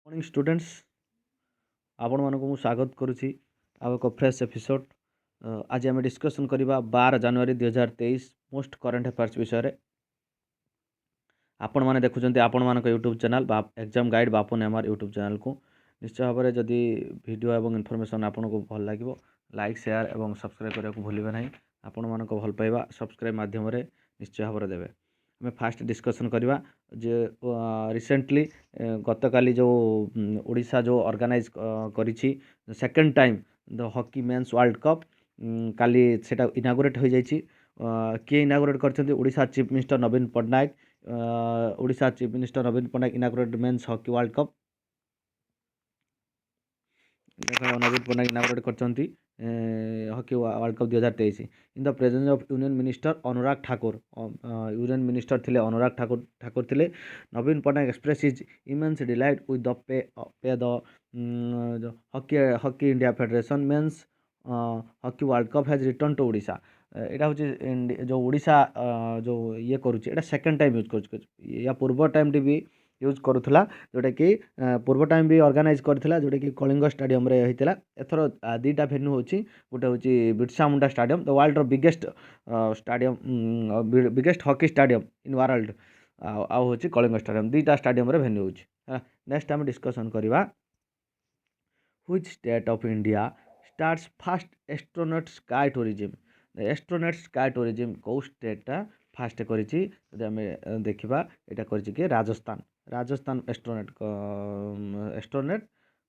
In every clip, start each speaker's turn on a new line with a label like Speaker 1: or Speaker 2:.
Speaker 1: Morning students आपण मानक मु स्वागत करुछि आ एक फ्रेश एपिसोड। आज आम डिस्कसन करबा 12 जनवरी 2023 मोस्ट करंट अफेयर्स विषय रे। आपण माने देखुचंती आपण मानक यूट्यूब चैनल एग्जाम गाइड बापुन एमआर यूट्यूब चैनल को निश्चय भाव में जदि वीडियो एवं इनफॉरमेशन आपन को भल लागिवो लाइक शेयर एवं सब्सक्राइब करने को भूलिबे नहीं। आपण मानक भल पाइबा सब्सक्राइब माध्यम रे निश्चय भाव में देबे। हमें फास्ट डिस्कसन करवा जे रिसेंटली गतकाली जो ओडिशा जो ऑर्गेनाइज करिछि second time the hockey men's World Cup काली सेटा इनागुरेट हो जाइछि। किए इनागुरेट करछन्ती Odisha chief minister Naveen Patnaik. Odisha chief minister Naveen Patnaik inaugurate men's hockey world Cup. Naveen Patnaik inaugurate करछन्ती hockey world Cup 2023 in the presence of union minister Anurag Thakur. Union minister थिले अनुराग ठाकुर थिले। Naveen Patnaik express is immense delight with the pay the hockey India federation men's hockey world cup has return to Odisha. एटा होची जो ओडिशा जो ये करूची एटा second time use करूची। या पूर्व टाइम टी भी यूज करूथला जोटा कि पूर्व टाइम भी ऑर्गेनाइज करथिला जोटा कि कलिंग स्टेडियम रे होइतिला। एथरो दीटा भेन्यू होची गोटे होची Birsa Munda stadium the world रो biggest stadium biggest hockey stadium in world आ होची कलिंग स्टेडियम। दीटा स्टेडियम रे भेन्यू होची। नेक्स्ट हम डिस्कशन करबा which state of India starts fast astronaut sky tourism. Astronaut sky tourism को स्टेटा फास्ट करिछि जदि हमें देखिबा एटा करिछि कि Rajasthan. Rajasthan astronaut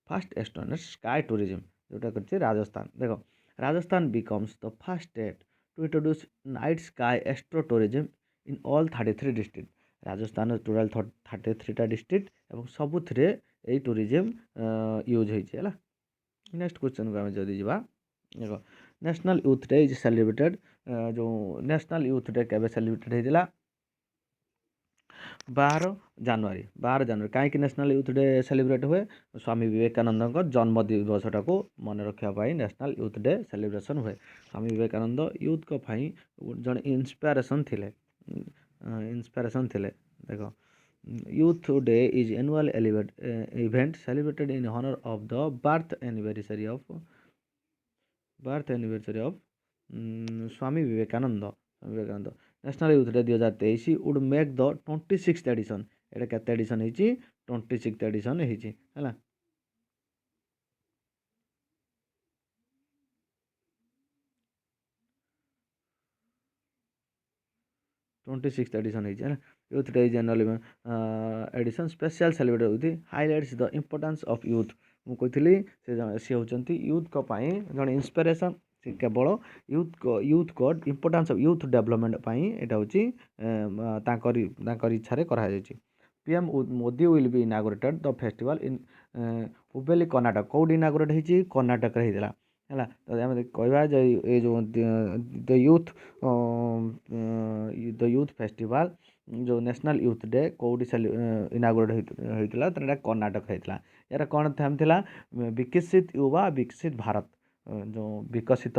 Speaker 1: fast astronaut sky tourism जोटा करछि राजस्थान। देखो Rajasthan becomes the first state to introduce night sky astro tourism in all 33 district. Rajasthan total 33टा डिस्ट्रिक्ट एवं सबुथिरे एई टूरिज्म यूज होइछि हला। नेक्स्ट क्वेश्चन को हम जदि जीवा देखो national youth day is celebrated. जो नेशनल यूथ डे केबे सेलिब्रेटेड हेतिला 12 जनवरी। कहीं नेशनल यूथ डे सेलिब्रेट हुए स्वामी विवेकानंद जन्म दिवसटा को मन रखापी नेशनल यूथ डे सेलिब्रेशन हुए। स्वामी विवेकानंद यूथ को जन इंस्पिरेशन थिले। देखो youth day is annual event celebrated in honour of the birth anniversary of Swami Vivekananda. National youth day 2023 would make the 26th edition. एटा केते एडिशन हेची 26th एडिशन हेची हला। 26th एडिशन हेची हला। Youth day is annual edition special celebrated with highlights the importance of youth. मु कहथिली से होचंती यूथ को पई जण इंस्पिरेशन से केवल यूथ को इंपोर्टेंस ऑफ यूथ डेवलपमेंट पई एटा होची तांकर इच्छा रे करा जायछि। PM Modi will be inaugurated the festival in Hubli Karnataka. कोड इनागुरेट हेछि कर्नाटक रे हेदिला हला। तो हम कहबा जे ए जो द यूथ फेस्टिवल जो नेशनल यूथ डे कोडी इनागुरेट होइतिला तरा कर्नाटक हेतिला। यार कोन थेम थिला विकसित युवा विकसित भारत। जो विकसित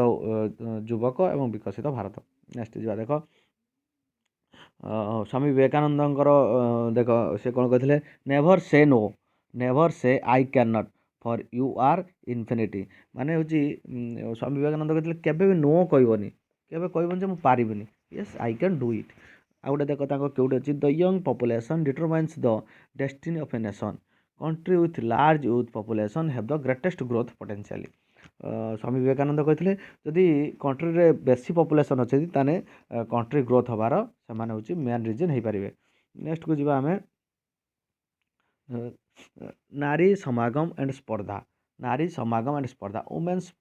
Speaker 1: युवक एवं विकसित भारत। नेक्स्ट जा देखो स्वामी विवेकानंदंकर देखो से कौन कहते नेभर से I can not for you are infinity. माने हूँ स्वामी विवेकानंद कहते केबे भी नो कहबनी केबे कहबनी जे मु पारिबिनी yes I can do it. आ गोटे देखो ताको केउटे अछि the young population determines the destiny of a nation. Country with large youth population have the greatest growth potential. Swami Vivekananda कहते जदि कंट्री रे बेसी पॉपुलेशन अच्छे ताने कंट्री ग्रोथ हबार से हूँ मेन रिजन हो पारे। नेक्स्ट को जीवा आमे नारी Samagam and Spardha women's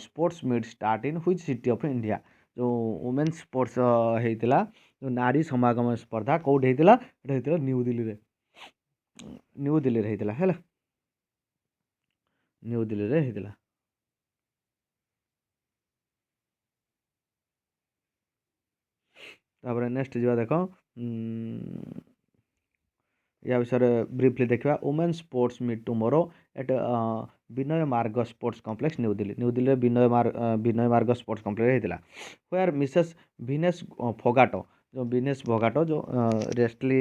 Speaker 1: sports meet start in which city of India. जो वुमेन्स स्पोर्ट्स होइतिला जो नारी समागम स्पर्धा कोड होइतिला एटा होइतिला न्यू दिल्ली रे होइतिला हैला। न्यू दिल्ली रे होइतिला। तापर नेक्स्ट जीवा देखो या विषय ब्रीफली देखा women sports meet tomorrow at Vinay Marg sports complex New Delhi Vinay Marg sports complex होता वेयर मिसेस विनेस फोगाटो जो रेस्टली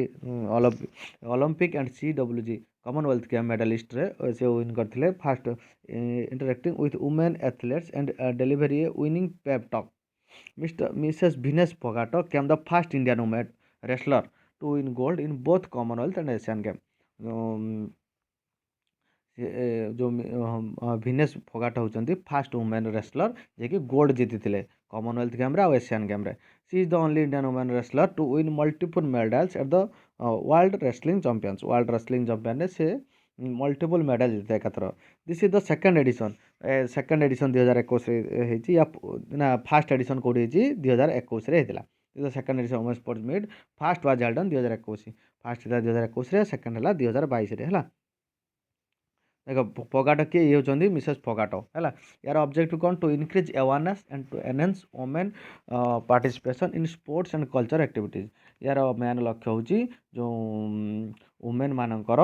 Speaker 1: Olympic and CWG Commonwealth game medallist रे से विन करथिले first interacting with women athletes and delivery a winning pep talk mister Mrs Vinesh Phogat came the first Indian women wrestler to win gold in both Commonwealth and Asian game जो Vinesh Phogat होउचंती first women wrestler जे कि gold जीति Commonwealth game रे और Asian game रे सी is the only Indian women wrestler to win multiple medals at the world wrestling champion से multiple medal जीते एकाथर this is the second edition 2021 या ना फर्स्ट एडिशन कोडी 2021 रे हेतिला this second edition women sports meet first was held on 2021 first 2021 रे second हला 2022 रे हला देख फोगाट किए ये होती मिसेस फोगाट है यार ऑब्जेक्टिव कौन to increase awareness and to enhance women participation in sports and culture activities यार मेन लक्ष्य हूँ जो वुमेन मानकर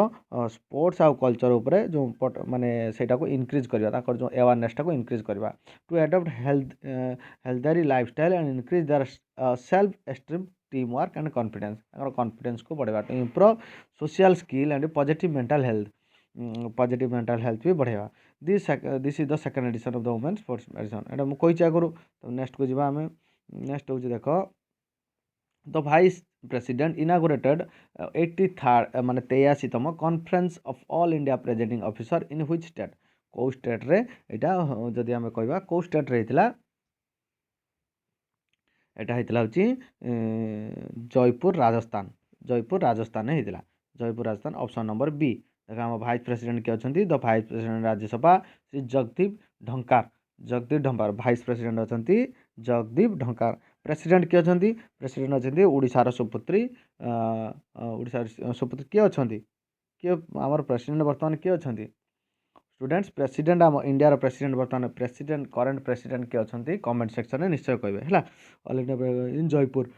Speaker 1: स्पोर्ट्स आउ कल्चर उपरे जो माने सेटा को इनक्रीज करवा जो अवेयरनेस को इनक्रीज करवा to adopt healthy lifestyle and increase their self esteem team work and confidence को बढ़ेगा to improve social skill and positive mental health भी बढ़ेगा this is the second edition of the women sports edition एटा मु कहि आगु तो next को जीवा हमें नेक्स्ट हो देख the vice president inaugurated 83rd माने 83तम conference of all India presenting officer in which state को स्टेट रे एटा जदि हमें कहबा को स्टेट रे हितला एटा हितला होची जयपुर राजस्थान हितला Jaipur Rajasthan option number B देखा हम भाइस प्रेसिडेंट किए अच्छा the vice president Rajya Sabha Shri Jagdeep Dhankhar vice president अच्छा जगदीप ढंकार प्रेसिडेंट किए अच्छा प्रेसिडेंट अच्छा ओडिशार सुपुत्री किए अच्छा किए आमर प्रेसिडेंट बर्तमान किए अच्छा स्टूडेंट्स प्रेसिडेंट आम इंडिया प्रेसिडेंट बर्तमान प्रेसिडेंट करंट प्रेसिडेंट किए अच्छा कमेंट सेक्शन में निश्चय कहे है ऑल इंडिया इन जयपुर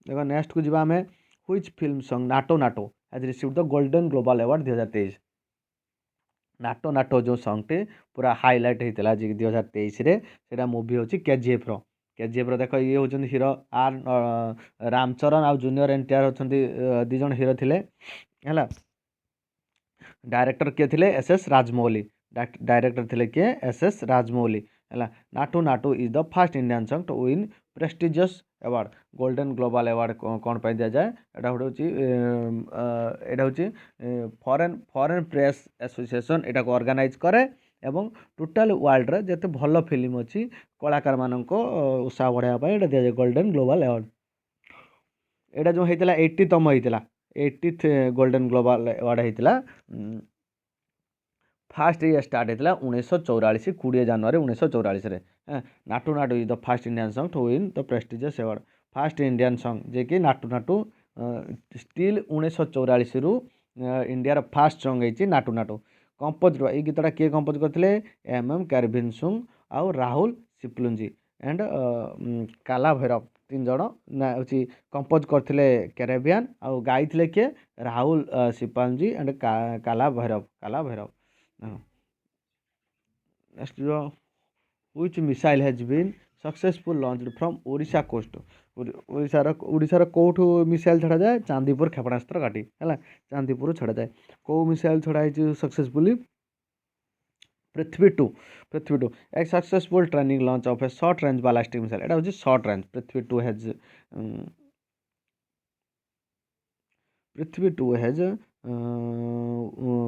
Speaker 1: देखो नेक्स्ट को जीवा हमें which film song NATO has received the golden global award 2023 NATO जो सॉन्ग टे पूरा हाईलाइट होता 2023 रे सेटा मूवी होची केजीएफ रो देखो ये होचंदी हीरो आर रामचरण आ जूनियर एनटीआर होचंदी दी जण हीरो थिले हैला डायरेक्टर किए थिले एसएस राजमौली डायरेक्टर थिले किए एसएस राजमौली हैला Naatu is the first Indian song to win prestigious award golden global award कौन पाई दिया जाए एटा हूँ फॉरेन प्रेस एसोसिएशन एटा को ऑर्गेनाइज करे एवं टोटाल वर्ल्ड रे जते भल फिल्म अच्छी कलाकार मानक उत्साह बढ़ावा एटा दिया जाए गोल्डन ग्लोबल अवार्ड एटा जो होता 80तम होता 80th गोल्डन ग्लोबल अवार्ड होता फास्ट ये स्टार्ट होता 1944 20 जनवरी 1944 Naatu is the first Indian song to win the prestigious award first Indian song जे कि नाटो स्टिल 1944 रु इंडिया फर्स्ट सॉन्ग है नाटो कंपोज ये गीतटा किए कंपोज करते एम कैरभिन सुंग आउ राहुल सिप्लुंजी एंड काला भैरव 3 जण हूँ कंपोज करते कैरेबियन आउ गाई किए राहुल सिपांजी and Kala Bhairav next which missile has been successful launched from Odisha coast ओडिशार कौटू मिसाइल छड़ा जाए चांदीपुर क्षेपणास्त्र घाटी है चांदीपुर छड़ा जाए कौ मिसाइल छड़ा सक्सेसफुली पृथ्वी टू एक successful training launch of a short range ballistic missile एटा होची short range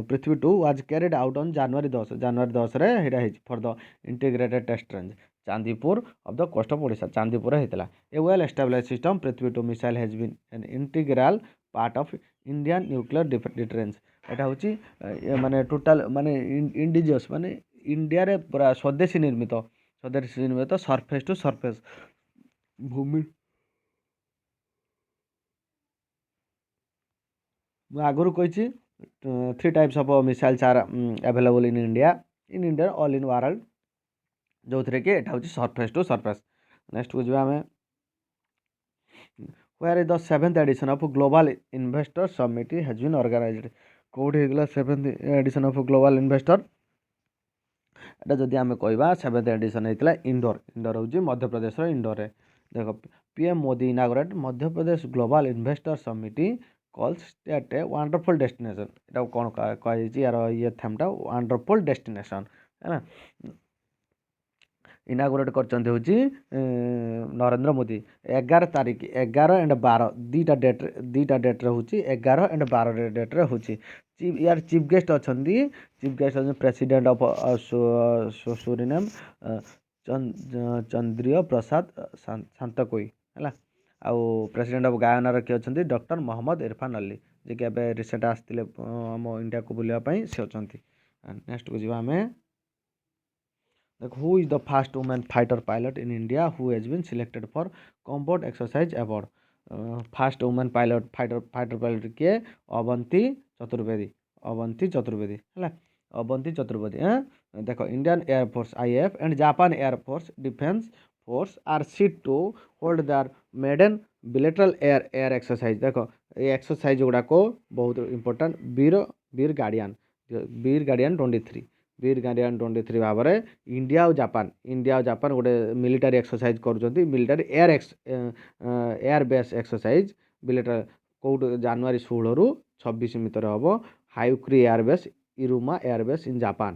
Speaker 1: Prithvi two was carried out on January 10 रे हेटा है for the integrated test range Chandipur off the coast of Odisha Chandipur होता a well established system Prithvi two missile has been an integral part of Indian nuclear difference एटा होची माने total माने indigenous माने India रे पूरा स्वदेशी निर्मित सरफेस टू सरफेस भूमि आगुरी कही 3 types of missiles are available in India all in world जो थे कि एटा होची सरफेस टू सरफेस नेक्स्ट को जीवा हमें where is the 7th edition of global investor summit has been organized कोड हेगला 7th edition of global investor एटा जदि आमे कहबा 7th एडिशन हेतला इंडोर होची मध्य प्रदेश रो इंडोर रे देखो PM Modi inaugurated Madhya Pradesh Global Investor Summit calls state a wonderful destination. এটা কোন কয়েছি আর ইয়ে থামটা wonderful destination ହେଲା ଇନାଗୁରେଟ୍ କରିଛନ୍ତି ହେଉଛି ନରେନ୍ଦ୍ର ମୋଦି 11 ତାରିଖ 11 and 12 ଦୁଇଟା ଡେଟ୍ରେ ହେଉଛି 11 and 12 ଡେଟ୍ରେ ହେଉଛି ୟାର ଚିଫ୍ ଗେଷ୍ଟ ଅଛନ୍ତି ପ୍ରେସିଡେଣ୍ଟ ଅଫ୍ ସୁରିନେମ୍ ଚନ୍ଦ୍ରିୟ ପ୍ରସାଦ ଶାନ୍ତକୋଇ ହେଲା ଆଉ ପ୍ରେସିଡେଣ୍ଟ ଅଫ୍ ଗାୟନାର କିଏ ଅଛନ୍ତି ଡକ୍ଟର ମହମ୍ମଦ ଇରଫାନ ଅଲି ଯିଏକି ଏବେ ରିସେଣ୍ଟ ଆସିଥିଲେ ଆମ ଇଣ୍ଡିଆକୁ ବୁଲିବା ପାଇଁ ସେ ଅଛନ୍ତି ନେକ୍ସଟକୁ ଯିବା ଆମେ who is the first woman fighter pilot in India who has been selected for combat exercise award first woman fighter pilot किए अवंती चतुर्वेदी ହେଲା अवंती चतुर्वेदी देखो Indian air force IAF and Japan Air Force Defense Force are set to hold their maiden bilateral air exercise देखो ये exercise गुड़ा को बहुत important वीर guardian 23 भाव में इंडिया और जापान गोटे मिलिटारी एक्सरसाइज करुँच military air base exercise bilateral कौट January 16 रु 26 भितर हम Hyakuri airbase Iruma airbase in Japan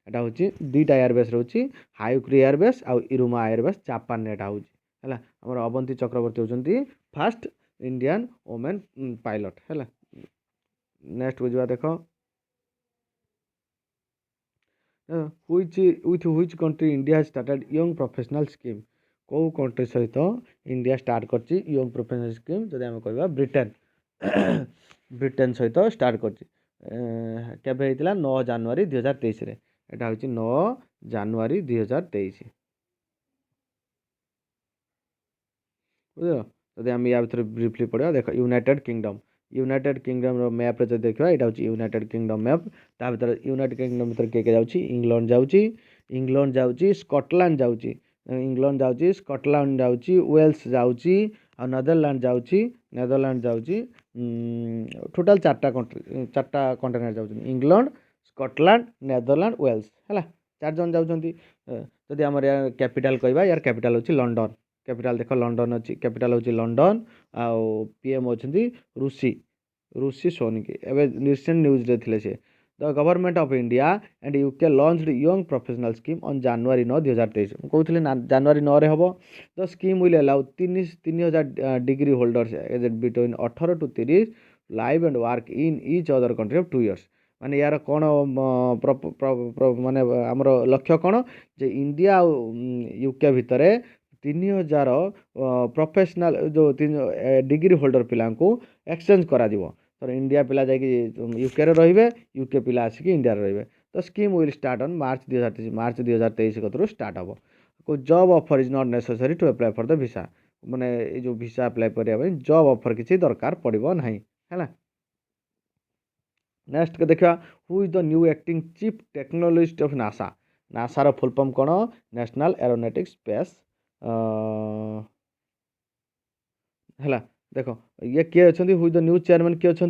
Speaker 1: एटा हूँ दुईटा एयरबेस रोचे हायुक्री एयरबेस आउ इरुमा एयरबेस जापान एटा हूँ है आम अवंती चक्रवर्ती होती फास्ट इंडियन वोमेन पायलट है नेक्स्ट बुझा देख with which country India has started young professional scheme कौ कंट्री सहित इंडिया स्टार्ट करची young professional scheme जदि आम कहवा ब्रिटेन सहित स्टार्ट करची केबे हेतिला 9 January 2023 रे एटा होची 9 January 2023 बुझो जदि आम या भीतर ब्रीफली पढ़ा देखो यूनाइटेड किंगडम रो मैप रे देखा यहाँ हूँ यूनाइटेड किंगडम मैप ता भीतर यूनाइटेड किंगडम भीतर किए जाऊँ इंग्लैंड जाऊँ स्कॉटलैंड जाऊँ स्कॉटलैंड जाऊँ वेल्स जाऊँ आ नेदरलैंड जाऊँ टोटाल 4टा कंट्री जाऊँ इंग्लैंड स्कॉटलैंड नेदरलैंड वेल्स है 4 जन जाऊँगी जदि आम यार कैपिटल कहवा यार कैपिटल हूँ लंडन कैपिटल देख लंडन अच्छी कैपिटल हूँ लंडन आउ PM अच्छा ऋषि सोनकी एवं रिसेंट न्यूज रे थिले से the government of India and UK launched young professional scheme on January 9 2023 कहते January 9 रे हम the scheme will allow 3000 degree holders age between 18 to 30 live and work in each other country of 2 years माने यार कौन माने आमर लक्ष्य कौन जे इंडिया और UK भितर 3000 प्रोफेशनल जो डिग्री होल्डर पिला एक्सचेंज करा तो इंडिया पिला जाकि UK रे रहिबे UK पिला आसिक इंडिया रे रहिबे तो scheme will start on March 2023 कतरू स्टार्ट हम को job offer is not necessary to apply for the visa माने जो वीसा अप्लाई करबा जॉब ऑफर किसी दरकार पड़िबो नहीं हैला नेक्स्ट के देखा who is the new acting chief technologist of NASA रो फुल फॉर्म कोन नेशनल एरोनॉटिक्स स्पेस है देखो ये किए अच्छा हु द न्यू चेयरमैन किए अच्छा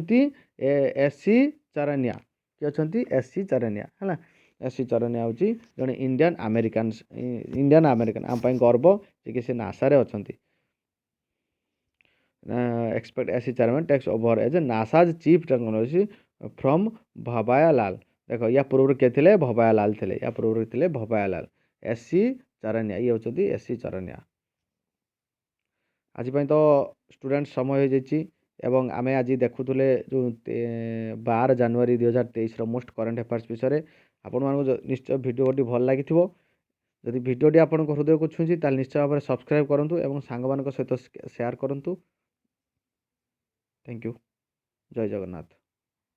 Speaker 1: SC चरनिया किए अच्छा SC चरनिया है SC चरनिया हूँ जड़े इंडियन अमेरिकन आम गर्व जे कि नासा रे अच्छा expect SC chairman takes over as NASA's chief technology from भबाया लाल देखो या पूर्व किए थे भबाया लाल थे या पूर्व थे भबाया लाल SC चरनिया ये होती SC चरनिया आज तो स्टूडेंट समय हो जाइए एवं आमे आज देखुले जो 12 January 2023 मोस्ट करेन्ट अफेयर्स विषय आपण मानक निश्चय भिडियोटी भल लगी जदि भिडियोटी आपण हृदय को छुँची ताल निश्चय भाव में सब्सक्राइब करूँ एवं सांग मान सहित शेयर करूँ थैंक यू जय जगन्नाथ।